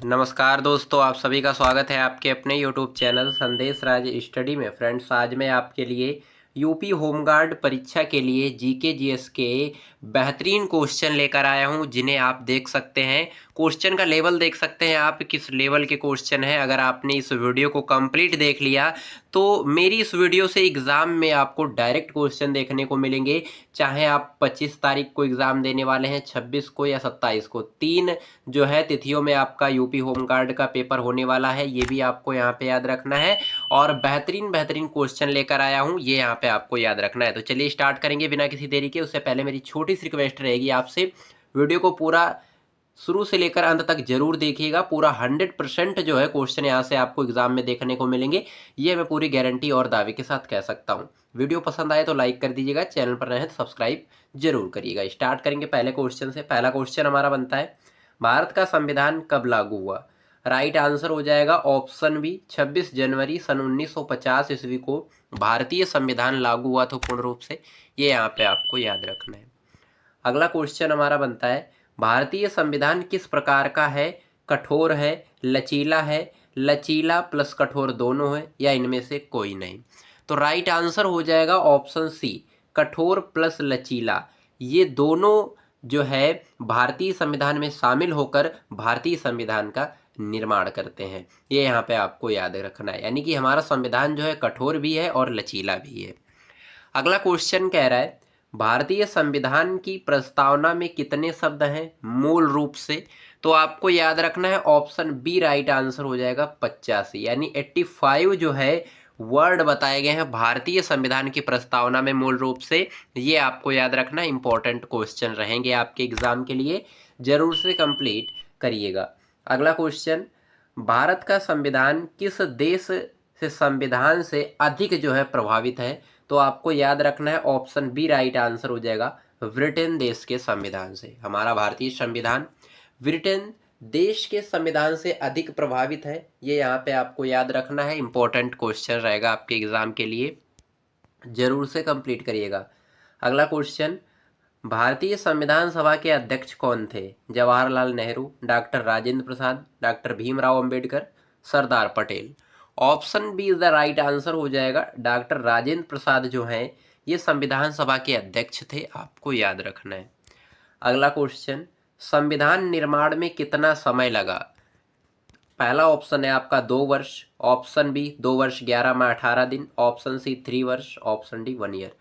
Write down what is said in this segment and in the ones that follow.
नमस्कार दोस्तों, आप सभी का स्वागत है आपके अपने यूट्यूब चैनल संदेश राज स्टडी में। फ्रेंड्स, आज मैं आपके लिए यूपी होमगार्ड परीक्षा के लिए जीके जीएस के बेहतरीन क्वेश्चन लेकर आया हूं, जिन्हें आप देख सकते हैं। क्वेश्चन का लेवल देख सकते हैं आप, किस लेवल के क्वेश्चन है। अगर आपने इस वीडियो को कंप्लीट देख लिया तो मेरी इस वीडियो से एग्ज़ाम में आपको डायरेक्ट क्वेश्चन देखने को मिलेंगे। चाहे आप 25 तारीख को एग्ज़ाम देने वाले हैं, 26 को या 27 को, 3 जो है तिथियों में आपका यूपी होमगार्ड का पेपर होने वाला है। ये भी आपको यहाँ पे याद रखना है और बेहतरीन बेहतरीन क्वेश्चन लेकर आया हूँ, ये यहाँ पे आपको याद रखना है। तो चलिए स्टार्ट करेंगे बिना किसी देरी के। उससे पहले मेरी छोटी सी रिक्वेस्ट रहेगी आपसे, वीडियो को पूरा शुरू से लेकर अंत तक जरूर देखिएगा। पूरा 100% जो है क्वेश्चन यहाँ से आपको एग्जाम में देखने को मिलेंगे, ये मैं पूरी गारंटी और दावे के साथ कह सकता हूँ। वीडियो पसंद आए तो लाइक कर दीजिएगा, चैनल पर रहे तो सब्सक्राइब जरूर करिएगा। स्टार्ट करेंगे पहले क्वेश्चन से। पहला क्वेश्चन हमारा बनता है, भारत का संविधान कब लागू हुआ? राइट आंसर हो जाएगा ऑप्शन बी, 26 जनवरी सन 1950 ईस्वी को भारतीय संविधान लागू हुआ था पूर्ण रूप से। ये यहाँ पे आपको याद रखना है। अगला क्वेश्चन हमारा बनता है, भारतीय संविधान किस प्रकार का है? कठोर है, लचीला है, लचीला प्लस कठोर दोनों है, या इनमें से कोई नहीं? तो राइट आंसर हो जाएगा ऑप्शन सी, कठोर प्लस लचीला। ये दोनों जो है भारतीय संविधान में शामिल होकर भारतीय संविधान का निर्माण करते हैं। ये यहाँ पे आपको याद रखना है, यानी कि हमारा संविधान जो है कठोर भी है और लचीला भी है। अगला क्वेश्चन कह रहा है, भारतीय संविधान की प्रस्तावना में कितने शब्द हैं मूल रूप से? तो आपको याद रखना है ऑप्शन बी राइट आंसर हो जाएगा 85, यानी 85 जो है वर्ड बताए गए हैं भारतीय संविधान की प्रस्तावना में मूल रूप से। ये आपको याद रखना, इंपॉर्टेंट क्वेश्चन रहेंगे आपके एग्जाम के लिए, जरूर से कंप्लीट करिएगा। अगला क्वेश्चन, भारत का संविधान किस देश से संविधान से अधिक जो है प्रभावित है? तो आपको याद रखना है ऑप्शन बी राइट आंसर हो जाएगा ब्रिटेन देश के संविधान से। हमारा भारतीय संविधान ब्रिटेन देश के संविधान से अधिक प्रभावित है, ये यहाँ पे आपको याद रखना है। इंपॉर्टेंट क्वेश्चन रहेगा आपके एग्जाम के लिए, जरूर से कंप्लीट करिएगा। अगला क्वेश्चन, भारतीय संविधान सभा के अध्यक्ष कौन थे? Jawaharlal Nehru, doctor Rajendra Prasad, doctor Bhimrao Ambedkar, Sardar Patel? Option B is the right answer हो जाएगा, डॉक्टर राजेंद्र प्रसाद जो हैं ये संविधान सभा के अध्यक्ष थे, आपको याद रखना है। अगला क्वेश्चन, संविधान निर्माण में कितना समय लगा? पहला ऑप्शन है आपका 2 वर्ष, ऑप्शन बी 2 वर्ष 11 माह 18 दिन, ऑप्शन सी 3 वर्ष, ऑप्शन डी 1 ईयर।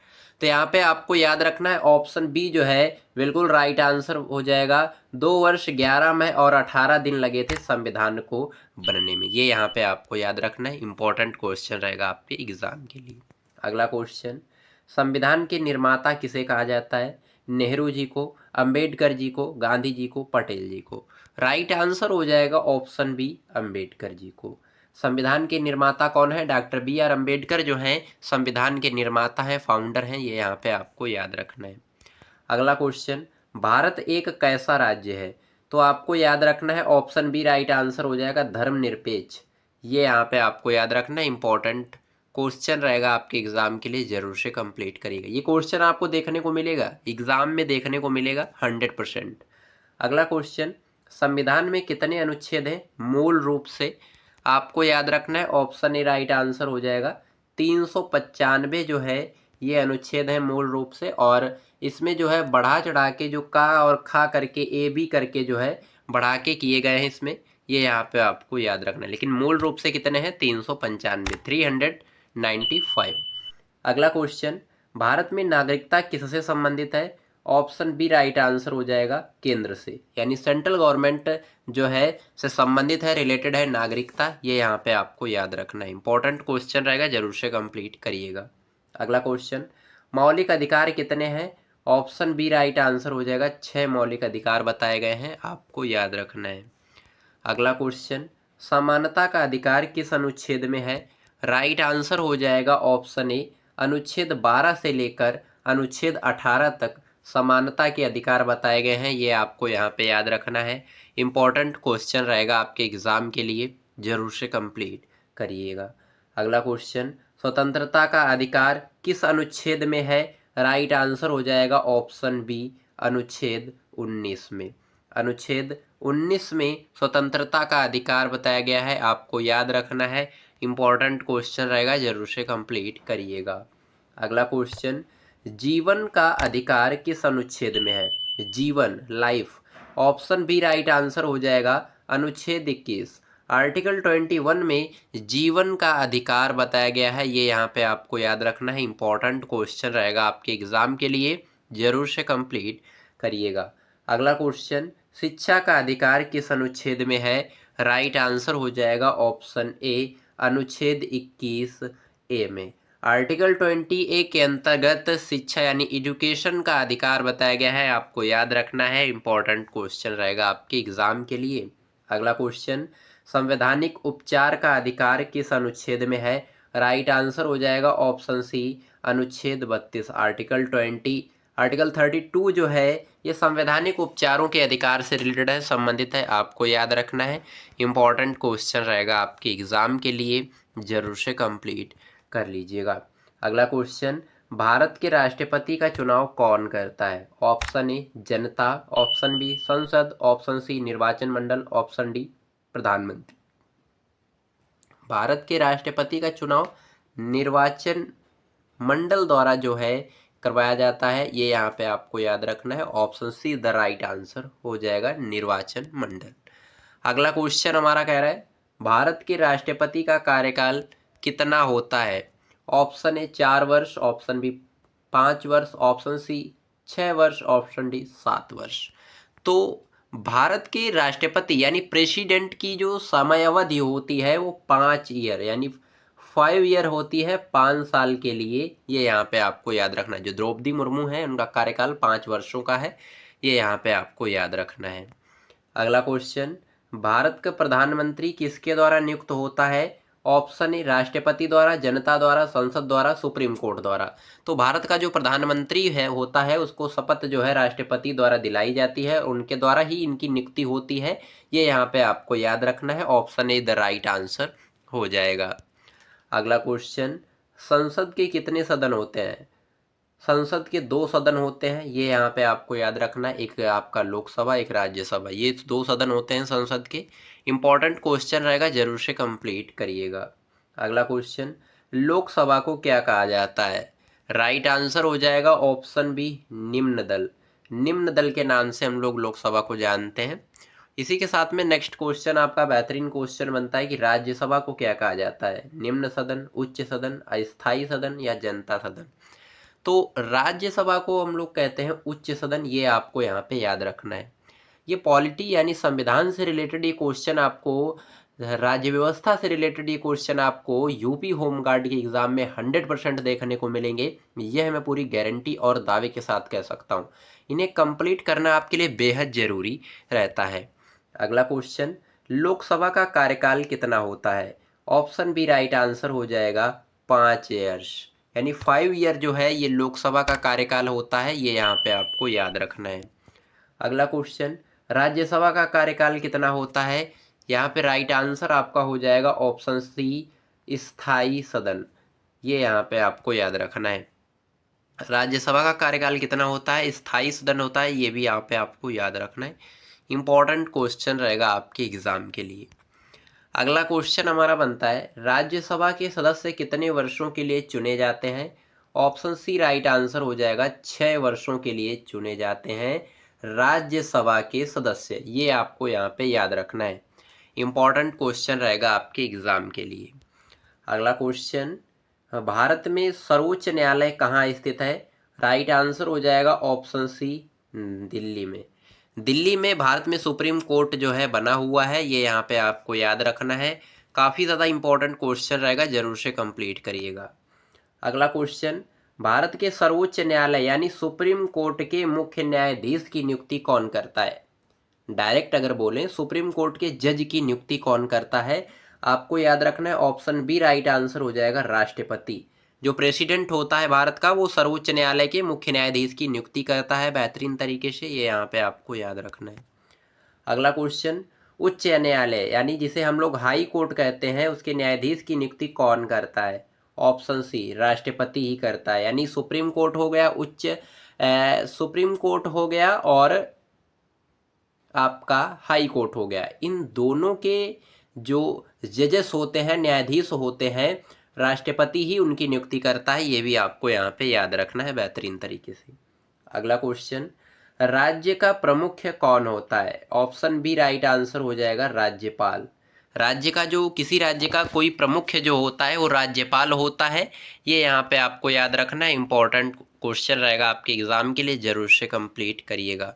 तो यहाँ पे आपको याद रखना है ऑप्शन बी जो है बिल्कुल राइट आंसर हो जाएगा। 2 वर्ष 11 माह और 18 दिन लगे थे संविधान को बनने में। ये यहाँ पे आपको याद रखना है, इंपॉर्टेंट क्वेश्चन रहेगा आपके एग्जाम के लिए। अगला क्वेश्चन, संविधान के निर्माता किसे कहा जाता है? नेहरू जी को, अंबेडकर जी को, गांधी जी को, पटेल जी को? राइट आंसर हो जाएगा ऑप्शन बी अंबेडकर जी को। संविधान के निर्माता कौन है? डॉक्टर बी आर अंबेडकर जो हैं संविधान के निर्माता हैं, फाउंडर हैं, ये यहाँ पे आपको याद रखना है। अगला क्वेश्चन, भारत एक कैसा राज्य है? तो आपको याद रखना है ऑप्शन बी राइट आंसर हो जाएगा धर्मनिरपेक्ष। ये यहाँ पे आपको याद रखना है, इंपॉर्टेंट क्वेश्चन रहेगा आपके एग्जाम के लिए, जरूर से कंप्लीट करिएगा। ये क्वेश्चन आपको देखने को मिलेगा एग्जाम में, देखने को मिलेगा 100%। अगला क्वेश्चन, संविधान में कितने अनुच्छेद हैं मूल रूप से? आपको याद रखना है ऑप्शन ए राइट आंसर हो जाएगा 395 जो है ये अनुच्छेद है मूल रूप से। और इसमें जो है बढ़ा चढ़ा के जो का और खा करके ए बी करके जो है बढ़ा के किए गए हैं इसमें, ये यहाँ पे आपको याद रखना है। लेकिन मूल रूप से कितने हैं? 395, 395। अगला क्वेश्चन, भारत में नागरिकता किससे संबंधित है? ऑप्शन बी राइट आंसर हो जाएगा केंद्र से, यानी सेंट्रल गवर्नमेंट जो है से संबंधित है, रिलेटेड है नागरिकता। ये यहाँ पे आपको याद रखना है, इंपॉर्टेंट क्वेश्चन रहेगा, जरूर से कंप्लीट करिएगा। अगला क्वेश्चन, मौलिक अधिकार कितने हैं? ऑप्शन बी राइट आंसर हो जाएगा 6 मौलिक अधिकार बताए गए हैं, आपको याद रखना है। अगला क्वेश्चन, समानता का अधिकार किस अनुच्छेद में है? राइट आंसर हो जाएगा ऑप्शन ए अनुच्छेद 12 से लेकर अनुच्छेद 18 तक समानता के अधिकार बताए गए हैं, ये आपको यहाँ पे याद रखना है। इंपॉर्टेंट क्वेश्चन रहेगा आपके एग्जाम के लिए, जरूर से कंप्लीट करिएगा। अगला क्वेश्चन, स्वतंत्रता का अधिकार किस अनुच्छेद में है? राइट आंसर हो जाएगा ऑप्शन बी अनुच्छेद 19 में। अनुच्छेद 19 में स्वतंत्रता का अधिकार बताया गया है, आपको याद रखना है, इम्पोर्टेंट क्वेश्चन रहेगा, जरूर से कंप्लीट करिएगा। अगला क्वेश्चन, जीवन का अधिकार किस अनुच्छेद में है? जीवन, life, option B right answer हो जाएगा अनुच्छेद 21। आर्टिकल 21 में जीवन का अधिकार बताया गया है, ये यहाँ पे आपको याद रखना है, इंपॉर्टेंट क्वेश्चन रहेगा आपके एग्जाम के लिए, जरूर से कंप्लीट करिएगा। अगला क्वेश्चन, शिक्षा का अधिकार किस अनुच्छेद में है? राइट आंसर हो जाएगा ऑप्शन ए अनुच्छेद 21 ए में। आर्टिकल 20A के अंतर्गत शिक्षा यानी एजुकेशन का अधिकार बताया गया है, आपको याद रखना है, इंपॉर्टेंट क्वेश्चन रहेगा आपके एग्जाम के लिए। अगला क्वेश्चन, संवैधानिक उपचार का अधिकार किस अनुच्छेद में है? राइट आंसर हो जाएगा ऑप्शन सी अनुच्छेद 32। आर्टिकल 32 जो है ये संवैधानिक उपचारों के अधिकार से रिलेटेड है, संबंधित है, आपको याद रखना है, इंपॉर्टेंट क्वेश्चन रहेगा आपके एग्जाम के लिए, जरूर से कंप्लीट कर लीजिएगा। अगला क्वेश्चन, भारत के राष्ट्रपति का चुनाव कौन करता है? Option A Janata, option B संसद, ऑप्शन सी निर्वाचन मंडल, ऑप्शन डी प्रधानमंत्री। भारत के राष्ट्रपति का चुनाव निर्वाचन मंडल द्वारा जो है करवाया जाता है, ये यहाँ पे आपको याद रखना है, option see the right answer हो जाएगा निर्वाचन मंडल। अगला क्वेश्चन हमारा कह रहा है, भारत के राष्ट्रपति का कार्यकाल कितना होता है? ऑप्शन ए 4 वर्ष, ऑप्शन बी 5 वर्ष, ऑप्शन सी 6 वर्ष, ऑप्शन डी 7 वर्ष। तो भारत के राष्ट्रपति यानी प्रेसिडेंट की जो समय अवधि होती है वो 5 ईयर यानी 5 ईयर होती है, 5 साल के लिए, ये यहाँ पे आपको याद रखना है। जो द्रौपदी मुर्मू है उनका कार्यकाल 5 वर्षों का है, ये यहाँ पे आपको याद रखना है। अगला क्वेश्चन, भारत का प्रधानमंत्री किसके द्वारा नियुक्त होता है? ऑप्शन ए राष्ट्रपति द्वारा, जनता द्वारा, संसद द्वारा, सुप्रीम कोर्ट द्वारा। तो भारत का जो प्रधानमंत्री है होता है उसको शपथ जो है राष्ट्रपति द्वारा दिलाई जाती है, उनके द्वारा ही इनकी नियुक्ति होती है, ये यहाँ पे आपको याद रखना है, option A the right answer हो जाएगा। अगला क्वेश्चन, संसद के कितने सदन होते हैं? संसद के 2 सदन होते हैं, ये यहाँ पे आपको याद रखना है, एक आपका लोकसभा, एक राज्यसभा, ये 2 सदन होते हैं संसद के, इंपॉर्टेंट क्वेश्चन रहेगा, जरूर से कंप्लीट करिएगा। अगला क्वेश्चन, लोकसभा को क्या कहा जाता है? राइट आंसर हो जाएगा ऑप्शन बी निम्न दल। निम्न दल के नाम से हम लोग लोकसभा को जानते हैं। इसी के साथ में नेक्स्ट क्वेश्चन आपका बेहतरीन क्वेश्चन बनता है कि राज्यसभा को क्या कहा जाता है? निम्न सदन, उच्च सदन, अस्थायी सदन या जनता सदन। तो राज्यसभा को हम लोग कहते हैं उच्च सदन, ये आपको यहाँ पे याद रखना है। ये पॉलिटी यानी संविधान से रिलेटेड ये क्वेश्चन आपको, राज्य व्यवस्था से रिलेटेड ये क्वेश्चन आपको यूपी होमगार्ड के एग्जाम में 100% देखने को मिलेंगे, यह मैं पूरी गारंटी और दावे के साथ कह सकता हूँ। इन्हें कंप्लीट करना आपके लिए बेहद जरूरी रहता है। अगला क्वेश्चन, लोकसभा का कार्यकाल कितना होता है? ऑप्शन बी राइट आंसर हो जाएगा 5 ईयर्स, यानी 5 ईयर जो है ये लोकसभा का कार्यकाल होता है, ये यहाँ पे आपको याद रखना है। अगला क्वेश्चन, राज्यसभा का कार्यकाल कितना होता है? यहाँ पे राइट आंसर आपका हो जाएगा ऑप्शन सी स्थायी सदन, ये यहाँ पे आपको याद रखना है। राज्यसभा का कार्यकाल कितना होता है? स्थायी सदन होता है, ये भी यहाँ पे आपको याद रखना है, इंपॉर्टेंट क्वेश्चन रहेगा आपके एग्जाम के लिए। अगला क्वेश्चन हमारा बनता है, राज्यसभा के सदस्य कितने वर्षों के लिए चुने जाते हैं? ऑप्शन सी राइट आंसर हो जाएगा 6 वर्षों के लिए चुने जाते हैं राज्यसभा के सदस्य, ये आपको यहाँ पे याद रखना है, इंपॉर्टेंट क्वेश्चन रहेगा आपके एग्जाम के लिए। अगला क्वेश्चन, भारत में सर्वोच्च न्यायालय कहाँ स्थित है? राइट आंसर हो जाएगा ऑप्शन सी दिल्ली में। दिल्ली में भारत में सुप्रीम कोर्ट जो है बना हुआ है, ये यहाँ पे आपको याद रखना है, काफ़ी ज़्यादा इंपॉर्टेंट क्वेश्चन रहेगा, जरूर से कंप्लीट करिएगा। अगला क्वेश्चन, भारत के सर्वोच्च न्यायालय यानी सुप्रीम कोर्ट के मुख्य न्यायाधीश की नियुक्ति कौन करता है? डायरेक्ट अगर बोलें सुप्रीम कोर्ट के जज की नियुक्ति कौन करता है? आपको याद रखना है ऑप्शन बी राइट आंसर हो जाएगा राष्ट्रपति। जो प्रेसिडेंट होता है भारत का वो सर्वोच्च न्यायालय के मुख्य न्यायाधीश की नियुक्ति करता है बेहतरीन तरीके से, ये यहाँ पे आपको याद रखना है। अगला क्वेश्चन, उच्च न्यायालय यानी जिसे हम लोग हाई कोर्ट कहते हैं उसके न्यायाधीश की नियुक्ति कौन करता है? ऑप्शन सी राष्ट्रपति ही करता है, यानी सुप्रीम कोर्ट हो गया, सुप्रीम कोर्ट हो गया और आपका हाई कोर्ट हो गया। इन दोनों के जो जजेस होते हैं, न्यायाधीश होते हैं, राष्ट्रपति ही उनकी नियुक्ति करता है। ये भी आपको यहाँ पे याद रखना है बेहतरीन तरीके से। अगला क्वेश्चन, राज्य का प्रमुख कौन होता है? ऑप्शन बी राइट आंसर हो जाएगा राज्यपाल। राज्य का जो किसी राज्य का कोई प्रमुख जो होता है वो राज्यपाल होता है। ये यहाँ पे आपको याद रखना है, इंपॉर्टेंट क्वेश्चन रहेगा आपके एग्जाम के लिए, जरूर से कंप्लीट करिएगा।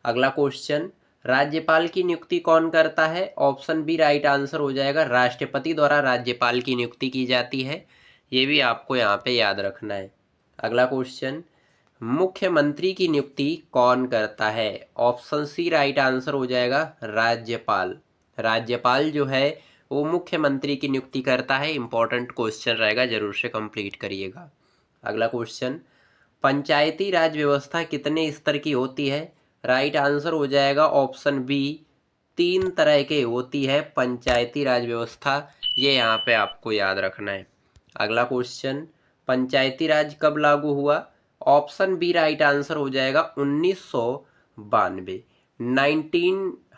अगला क्वेश्चन, राज्यपाल की नियुक्ति कौन करता है? ऑप्शन बी राइट आंसर हो जाएगा राष्ट्रपति द्वारा राज्यपाल की नियुक्ति की जाती है। ये भी आपको यहाँ पे याद रखना है। अगला क्वेश्चन, मुख्यमंत्री की नियुक्ति कौन करता है? ऑप्शन सी राइट आंसर हो जाएगा राज्यपाल। राज्यपाल जो है वो मुख्यमंत्री की नियुक्ति करता है। इंपॉर्टेंट क्वेश्चन रहेगा, जरूर से कंप्लीट करिएगा। अगला क्वेश्चन, पंचायती राज व्यवस्था कितने स्तर की होती है? राइट आंसर हो जाएगा ऑप्शन बी 3 तरह के होती है पंचायती राज व्यवस्था। ये यहाँ पे आपको याद रखना है। अगला क्वेश्चन, पंचायती राज कब लागू हुआ? ऑप्शन बी राइट आंसर हो जाएगा 1992।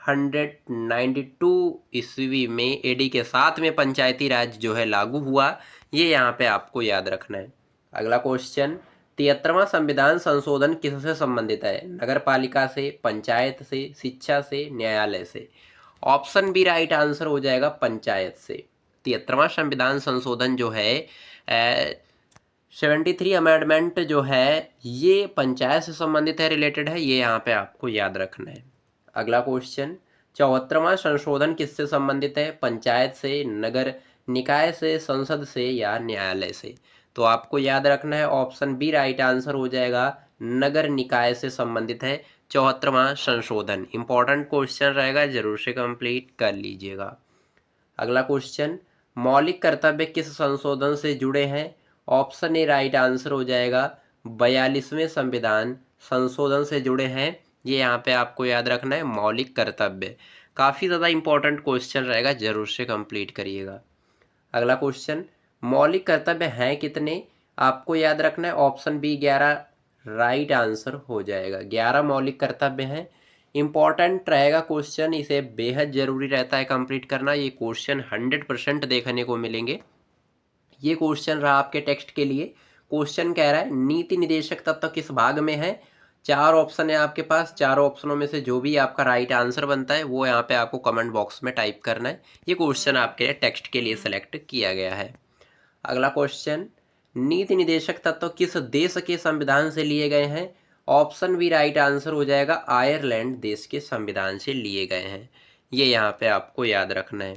1992 ईस्वी में एडी के साथ में पंचायती राज जो है लागू हुआ। ये यहाँ पे आपको याद रखना है। अगला क्वेश्चन, 73वां संविधान संशोधन किससे संबंधित है? नगर पालिका से, पंचायत से, शिक्षा से, न्यायालय से? ऑप्शन बी राइट आंसर हो जाएगा पंचायत से। 73वां संविधान संशोधन जो है 73 अमेंडमेंट जो है ये पंचायत से संबंधित है, रिलेटेड है। ये यहाँ पे आपको याद रखना है। अगला क्वेश्चन, 74वां संशोधन किससे संबंधित है? पंचायत से, नगर निकाय से, संसद से या न्यायालय से? तो आपको याद रखना है ऑप्शन बी राइट आंसर हो जाएगा नगर निकाय से संबंधित है 74वां संशोधन। इंपॉर्टेंट क्वेश्चन रहेगा, जरूर से कंप्लीट कर लीजिएगा। अगला क्वेश्चन, मौलिक कर्तव्य किस संशोधन से जुड़े हैं? ऑप्शन ए राइट आंसर हो जाएगा 42वें संविधान संशोधन से जुड़े हैं। ये यहाँ पे आपको याद रखना है मौलिक कर्तव्य। काफ़ी ज़्यादा इंपॉर्टेंट क्वेश्चन रहेगा, जरूर से कंप्लीट करिएगा। अगला क्वेश्चन, मौलिक कर्तव्य हैं कितने? आपको याद रखना है ऑप्शन बी 11 राइट आंसर हो जाएगा। 11 मौलिक कर्तव्य हैं। इंपॉर्टेंट रहेगा क्वेश्चन, इसे बेहद जरूरी रहता है कंप्लीट करना। ये क्वेश्चन 100% देखने को मिलेंगे। ये क्वेश्चन रहा आपके टेक्स्ट के लिए। क्वेश्चन कह रहा है नीति निदेशक तत्व किस भाग में है? 4 ऑप्शन है आपके पास। 4 ऑप्शनों में से जो भी आपका राइट आंसर बनता है वो यहाँ पे आपको कमेंट बॉक्स में टाइप करना है। ये क्वेश्चन आपके टेक्स्ट के लिए सेलेक्ट किया गया है। अगला क्वेश्चन, नीति निदेशक तत्व किस देश के संविधान से लिए गए हैं? ऑप्शन बी राइट आंसर हो जाएगा आयरलैंड देश के संविधान से लिए गए हैं। ये यहाँ पे आपको याद रखना है।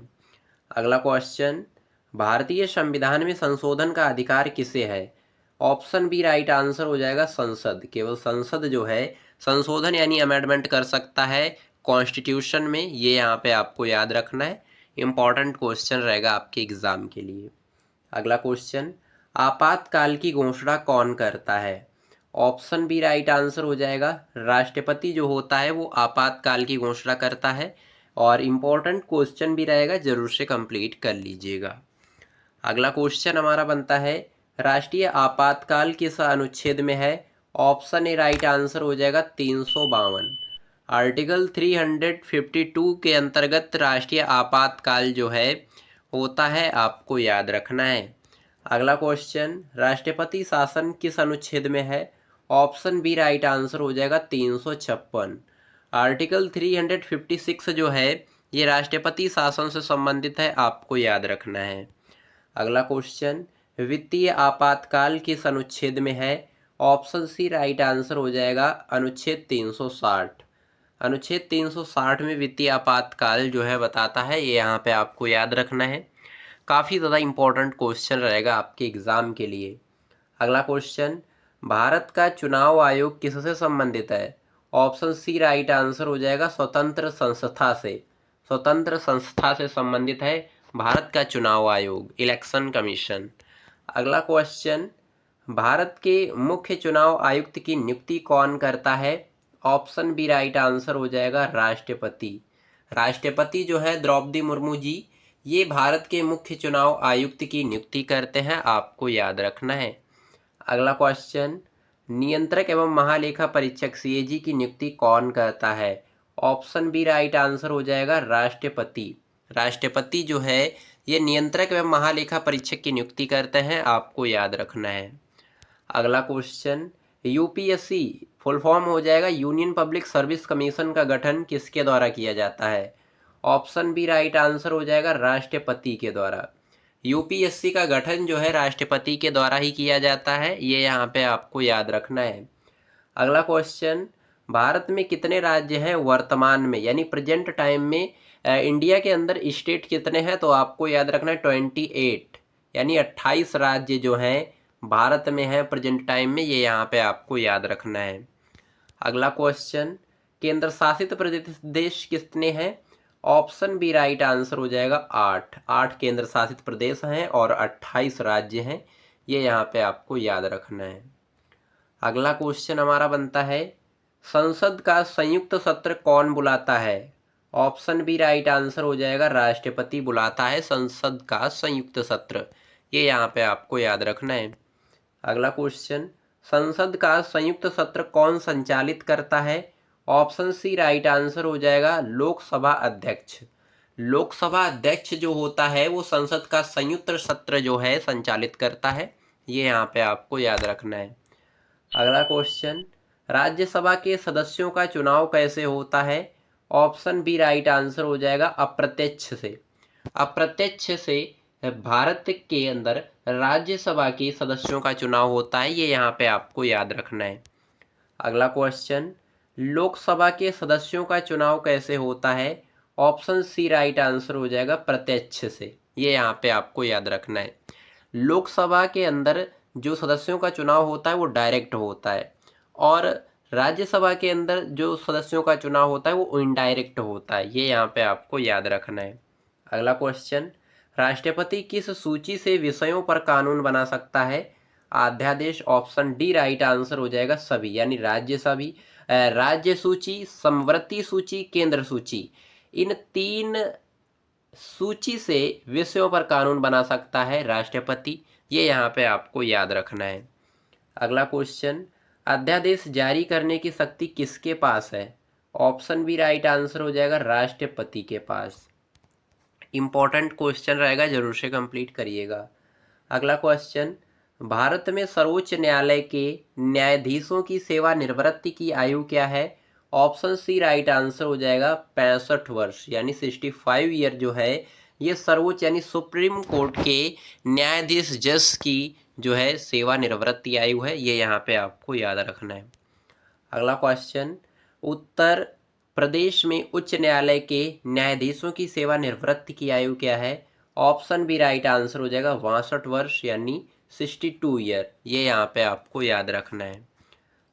अगला क्वेश्चन, भारतीय संविधान में संशोधन का अधिकार किसे है? ऑप्शन बी राइट आंसर हो जाएगा संसद। केवल संसद जो है संशोधन यानी अमेंडमेंट कर सकता है कॉन्स्टिट्यूशन में। ये यहाँ पे आपको याद रखना है। इंपॉर्टेंट क्वेश्चन रहेगा आपके एग्जाम के लिए। अगला क्वेश्चन, आपातकाल की घोषणा कौन करता है? ऑप्शन बी राइट आंसर हो जाएगा राष्ट्रपति जो होता है वो आपातकाल की घोषणा करता है। और इम्पोर्टेंट क्वेश्चन भी रहेगा, जरूर से कंप्लीट कर लीजिएगा। अगला क्वेश्चन हमारा बनता है राष्ट्रीय आपातकाल किस अनुच्छेद में है? ऑप्शन ए राइट आंसर हो जाएगा 352। आर्टिकल 352 के अंतर्गत राष्ट्रीय आपातकाल जो है होता है, आपको याद रखना है। अगला क्वेश्चन, राष्ट्रपति शासन किस अनुच्छेद में है? ऑप्शन बी राइट आंसर हो जाएगा 356। आर्टिकल 356 जो है ये राष्ट्रपति शासन से संबंधित है, आपको याद रखना है। अगला क्वेश्चन, वित्तीय आपातकाल किस अनुच्छेद में है? ऑप्शन सी राइट आंसर हो जाएगा अनुच्छेद 360। अनुच्छेद 360 में वित्तीय आपातकाल जो है बताता है। ये यहाँ पे आपको याद रखना है। काफ़ी ज़्यादा इंपॉर्टेंट क्वेश्चन रहेगा आपके एग्ज़ाम के लिए। अगला क्वेश्चन, भारत का चुनाव आयोग किससे संबंधित है? ऑप्शन सी राइट आंसर हो जाएगा स्वतंत्र संस्था से। स्वतंत्र संस्था से संबंधित है भारत का चुनाव आयोग, इलेक्शन कमीशन। अगला क्वेश्चन, भारत के मुख्य चुनाव आयुक्त की नियुक्ति कौन करता है? ऑप्शन बी राइट आंसर हो जाएगा राष्ट्रपति। राष्ट्रपति जो है द्रौपदी मुर्मू जी, ये भारत के मुख्य चुनाव आयुक्त की नियुक्ति करते हैं, आपको याद रखना है। अगला क्वेश्चन, नियंत्रक एवं महालेखा परीक्षक सीएजी की नियुक्ति कौन करता है? ऑप्शन बी राइट आंसर हो जाएगा राष्ट्रपति। राष्ट्रपति जो है ये नियंत्रक एवं महालेखा परीक्षक की नियुक्ति करते हैं, आपको याद रखना है। अगला क्वेश्चन, यूपीएससी फुल फॉर्म हो जाएगा यूनियन पब्लिक सर्विस कमीशन का गठन किसके द्वारा किया जाता है? ऑप्शन बी राइट आंसर हो जाएगा राष्ट्रपति के द्वारा। यूपीएससी का गठन जो है राष्ट्रपति के द्वारा ही किया जाता है, ये यहाँ पे आपको याद रखना है। अगला क्वेश्चन, भारत में कितने राज्य हैं वर्तमान में यानी प्रेजेंट टाइम में? इंडिया के अंदर स्टेट कितने हैं? तो आपको याद रखना है 28 यानी 28 राज्य जो हैं भारत में हैं प्रेजेंट टाइम में, ये यहाँ पे आपको याद रखना है। अगला क्वेश्चन, केंद्र शासित प्रदेश कितने हैं? ऑप्शन बी राइट आंसर हो जाएगा 8 केंद्र शासित प्रदेश हैं और 28 राज्य हैं, ये यहाँ पे आपको याद रखना है। अगला क्वेश्चन हमारा बनता है, संसद का संयुक्त सत्र कौन बुलाता है? ऑप्शन बी राइट आंसर हो जाएगा राष्ट्रपति बुलाता है संसद का संयुक्त सत्र, ये यहाँ पे आपको याद रखना है। अगला क्वेश्चन, संसद का संयुक्त सत्र कौन संचालित करता है? ऑप्शन सी राइट आंसर हो जाएगा लोकसभा अध्यक्ष। लोकसभा अध्यक्ष जो होता है वो संसद का संयुक्त सत्र जो है संचालित करता है, ये यहाँ पे आपको याद रखना है। अगला क्वेश्चन, राज्यसभा के सदस्यों का चुनाव कैसे होता है? ऑप्शन बी राइट आंसर हो जाएगा अप्रत्यक्ष से। अप्रत्यक्ष से भारत के अंदर राज्यसभा के सदस्यों का चुनाव होता है, ये यहाँ पे आपको याद रखना है। अगला क्वेश्चन, लोकसभा के सदस्यों का चुनाव कैसे होता है? ऑप्शन सी राइट आंसर हो जाएगा प्रत्यक्ष से, ये यहाँ पे आपको याद रखना है। लोकसभा के अंदर जो सदस्यों का चुनाव होता है वो डायरेक्ट होता है और राज्यसभा के अंदर जो सदस्यों का चुनाव होता है वो इनडायरेक्ट होता है, ये यहाँ पे आपको याद रखना है। अगला क्वेश्चन, राष्ट्रपति किस सूची से विषयों पर कानून बना सकता है? अध्यादेश। ऑप्शन डी राइट आंसर हो जाएगा सभी, यानी राज्य सूची, समवर्ती सूची, केंद्र सूची, इन 3 सूची से विषयों पर कानून बना सकता है राष्ट्रपति, ये यहाँ पे आपको याद रखना है। अगला क्वेश्चन, अध्यादेश जारी करने की शक्ति किसके पास है? ऑप्शन बी राइट आंसर हो जाएगा राष्ट्रपति के पास। इंपॉर्टेंट क्वेश्चन रहेगा, जरूर से कंप्लीट करिएगा। अगला क्वेश्चन, भारत में सर्वोच्च न्यायालय के न्यायाधीशों की सेवानिवृत्ति की आयु क्या है? ऑप्शन सी राइट आंसर हो जाएगा 65 वर्ष, यानी 65 ईयर जो है ये सर्वोच्च यानी सुप्रीम कोर्ट के न्यायाधीश जज की जो है सेवानिवृत्ति आयु है, ये यहाँ पे आपको याद रखना है। अगला क्वेश्चन, उत्तर प्रदेश में उच्च न्यायालय के न्यायाधीशों की सेवानिवृत्ति की आयु क्या है? ऑप्शन बी राइट आंसर हो जाएगा 62 वर्ष यानी 62 ईयर, ये यहाँ पे आपको याद रखना है।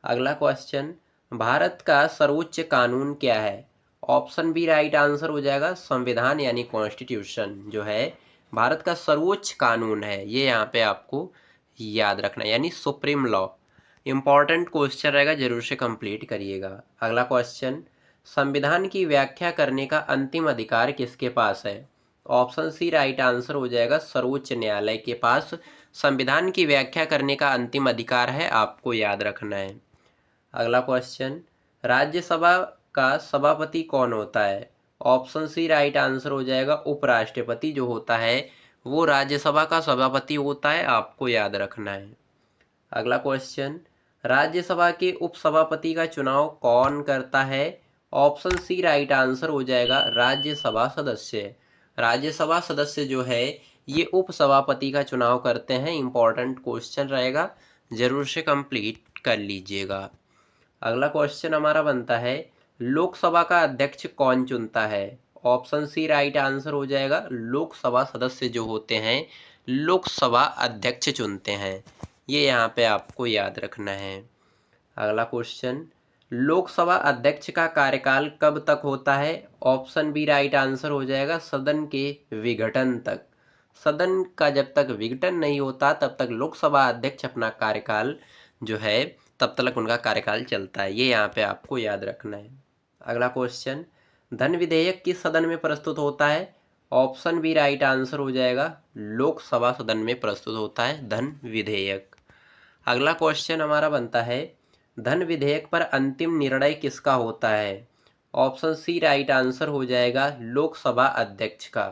अगला क्वेश्चन, भारत का सर्वोच्च कानून क्या है? ऑप्शन बी राइट आंसर हो जाएगा संविधान यानी कॉन्स्टिट्यूशन जो है भारत का सर्वोच्च कानून है, ये यहाँ पे आपको याद रखना है, यानी सुप्रीम लॉ। इंपॉर्टेंट क्वेश्चन रहेगा, जरूर से कंप्लीट करिएगा। अगला क्वेश्चन, संविधान की व्याख्या करने का अंतिम अधिकार किसके पास है? ऑप्शन सी राइट आंसर हो जाएगा सर्वोच्च न्यायालय के पास संविधान की व्याख्या करने का अंतिम अधिकार है, आपको याद रखना है। अगला क्वेश्चन, राज्यसभा का सभापति कौन होता है? ऑप्शन सी राइट आंसर हो जाएगा उपराष्ट्रपति जो होता है वो राज्यसभा का सभापति होता है, आपको याद रखना है। अगला क्वेश्चन, राज्यसभा के उपसभापति का चुनाव कौन करता है? ऑप्शन सी राइट आंसर हो जाएगा राज्यसभा सदस्य। राज्यसभा सदस्य जो है ये उपसभापति का चुनाव करते हैं। इंपॉर्टेंट क्वेश्चन रहेगा, जरूर से कंप्लीट कर लीजिएगा। अगला क्वेश्चन हमारा बनता है, लोकसभा का अध्यक्ष कौन चुनता है? ऑप्शन सी राइट आंसर हो जाएगा लोकसभा सदस्य जो होते हैं लोकसभा अध्यक्ष चुनते हैं, ये यहाँ पे आपको याद रखना है। अगला क्वेश्चन, लोकसभा अध्यक्ष का कार्यकाल कब तक होता है? ऑप्शन बी राइट आंसर हो जाएगा सदन के विघटन तक। सदन का जब तक विघटन नहीं होता तब तक लोकसभा अध्यक्ष अपना कार्यकाल जो है तब तक उनका कार्यकाल चलता है, ये यहाँ पे आपको याद रखना है। अगला क्वेश्चन, धन विधेयक किस सदन में प्रस्तुत होता है? ऑप्शन बी राइट आंसर हो जाएगा लोकसभा सदन में प्रस्तुत होता है धन विधेयक। अगला क्वेश्चन हमारा बनता है, धन विधेयक पर अंतिम निर्णय किसका होता है? ऑप्शन सी राइट आंसर हो जाएगा लोकसभा अध्यक्ष का।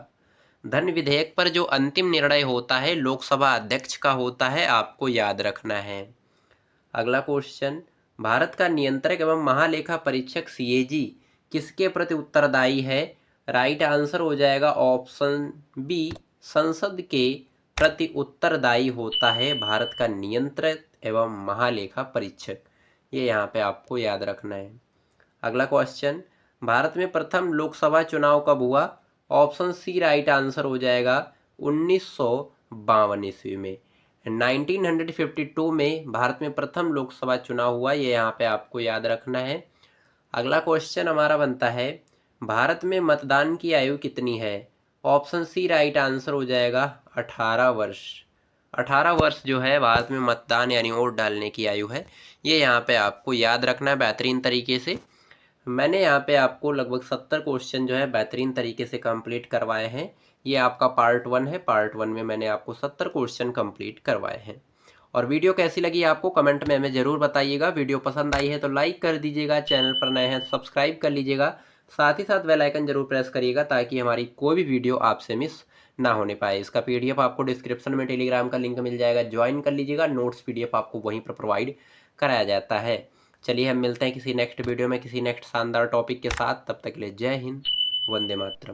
धन विधेयक पर जो अंतिम निर्णय होता है लोकसभा अध्यक्ष का होता है, आपको याद रखना है। अगला क्वेश्चन, भारत का नियंत्रक एवं महालेखा परीक्षक सीएजी किसके प्रति उत्तरदायी है? राइट आंसर हो जाएगा ऑप्शन बी, संसद के प्रति उत्तरदायी होता है भारत का नियंत्रक एवं महालेखा परीक्षक। ये यहाँ पे आपको याद रखना है। अगला क्वेश्चन, भारत में प्रथम लोकसभा चुनाव कब हुआ? ऑप्शन सी राइट आंसर हो जाएगा 1952 ईस्वी में। 1952 में भारत में प्रथम लोकसभा चुनाव हुआ, ये यहाँ पे आपको याद रखना है। अगला क्वेश्चन हमारा बनता है, भारत में मतदान की आयु कितनी है? ऑप्शन सी राइट आंसर हो जाएगा 18 वर्ष। 18 वर्ष जो है भारत में मतदान यानी वोट डालने की आयु है, ये यहाँ पे आपको याद रखना है बेहतरीन तरीके से। मैंने यहाँ पे आपको लगभग 70 क्वेश्चन जो है बेहतरीन तरीके से कंप्लीट करवाए हैं। ये आपका पार्ट 1 है। पार्ट 1 में मैंने आपको 70 क्वेश्चन कंप्लीट करवाए हैं। और वीडियो कैसी लगी आपको कमेंट में हमें ज़रूर बताइएगा। वीडियो पसंद आई है तो लाइक कर दीजिएगा, चैनल पर नए हैं तो सब्सक्राइब कर लीजिएगा, साथ ही साथ बेल आइकन जरूर प्रेस करिएगा ताकि हमारी कोई भी वीडियो आपसे मिस ना होने पाए। इसका पीडीएफ आपको डिस्क्रिप्शन में टेलीग्राम का लिंक मिल जाएगा, ज्वाइन कर लीजिएगा। नोट्स पीडीएफ आपको वहीं पर प्रोवाइड कराया जाता है। चलिए हम मिलते हैं किसी नेक्स्ट वीडियो में किसी नेक्स्ट शानदार टॉपिक के साथ। तब तक के लिए जय हिंद, वंदे मातरम।